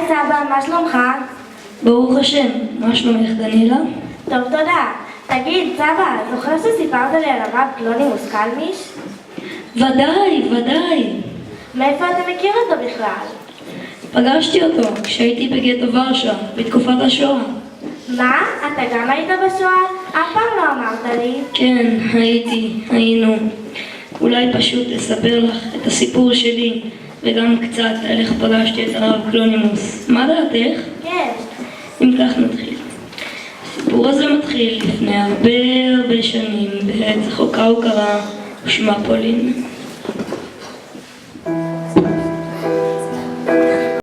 סבא, מה שלומך? ברוך השם, מה שלומך דניאלה? טוב, תודה. תגיד, סבא, זוכר שסיפרת לי על הרב קלונימוס קלמיש? ודאי. מאיפה אתה מכיר אותו בכלל? פגשתי אותו כשהייתי בגטו ורשה, בתקופת השואה. מה? אתה גם היית בשואה? אף פעם לא אמרת לי. כן, היינו. אולי פשוט אספר לך את הסיפור שלי, וגם קצת על איך פגשתי את הרב קלונימוס. מה דעתך? כן. אם כך נתחיל. הסיפור הזה מתחיל לפני הרבה שנים, בעת רחוקה וקרה ושמה פולין.